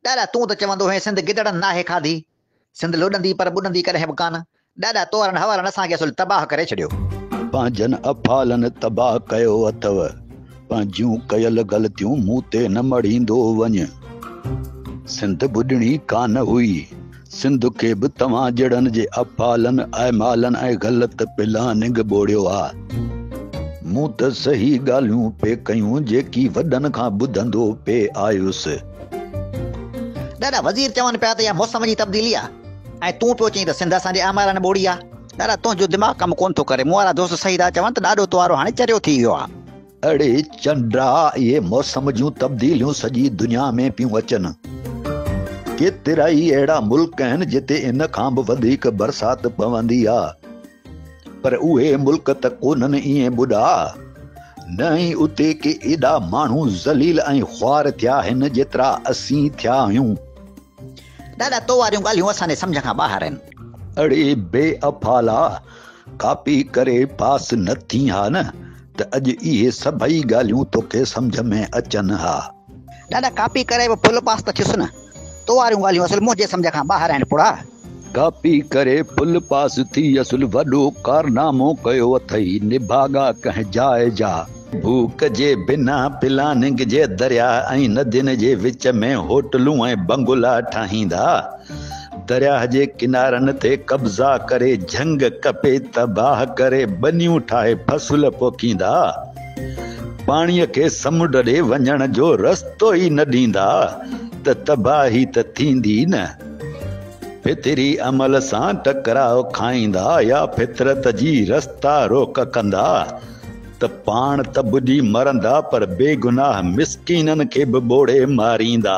ॾाॾा तूं त चवंदो हुए सिंध गिदड़नि नाहे खाधी, सिंध लुॾंदी पर ॿुॾंदी कॾहिं बि कान। ॾाॾा तोरनि हवारनि असांखे असुल तबाह करे छॾियो। पंहिंजनि अफ़ालनि तबाह कयो अथव, पंहिंजूं कयल ग़लतियूं मूं ते न मढ़ींदो वञ। सिंध ॿुॾणी कान हुई, सिंध खे बि तव्हां जहिड़नि जे अफ़ालनि अहमालनि ऐं ग़लति प्लानिंग ॿोड़ियो आहे। मूं त सही ॻाल्हियूं पे कयूं जेकी वॾनि खां ॿुधंदो पे आयुसि। ॾाॾा वज़ीर चवनि पिया त इहा मौसम जी तब्दीली आहे, ऐं तूं पियो चई त सिंध असांजे अहमालनि ॿोड़ी आहे। ॾाॾा तुंहिंजो दिमाग़ कमु कोन थो करे। मूं वारा दोस्त सही था चवनि त ॾाढो तुआरो हाणे चरियो थी वियो आहे। अड़े चंडा, इहे मौसम जूं तब्दीलियूं सॼी दुनिया में पियूं अचनि। केतिरा ई अहिड़ा मुल्क आहिनि जिते इन खां बि वधीक बरसाति पवंदी आहे, पर उहे मुल्क त कोन्हनि ईअं ॿुॾा। न ई उते के एॾा माण्हू ज़लील ऐं ख़्वार थिया आहिनि जेतिरा असीं थिया आहियूं। ॾाॾा तो वारियूं ॻाल्हियूं असांजे सम्झ खां ॿाहिरि आहिनि। अड़े बेअफ़ाला, कापी करे पास न थी हा न त अॼु इहे सभई ॻाल्हियूं तोखे सम्झ में अचनि हा। ॾाॾा कापी करे बि फुल पास त थियुसि न। तो वारियूं ॻाल्हियूं असुल मुंहिंजे सम्झ खां ॿाहिरि आहिनि पुड़ा। कापी करे फुल पास थी असुल वॾो कारनामो कयो अथई निभागा कंहिं जाइ जा। भूख जे बिना प्लानिंग जे दरिया ऐं नदियुनि जे विच में होटलूं ऐं बंगला ठाहींदा। दरिया जे किनारनि ते कब्ज़ा करे झंग कपे तबाह करे बनियूं ठाहे फसुल पोखींदा। पाणीअ खे समुंड ॾे वञण जो रस्तो ई न ॾींदा त तबाही त थींदी न। फितरी अमल सां टकराव खाईंदा या फितरत जी रस्ता रोक कंदा त पाण त ॿुॾी मरंदा पर बेगुनाह मिसकीननि खे बि ॿोड़े मारींदा।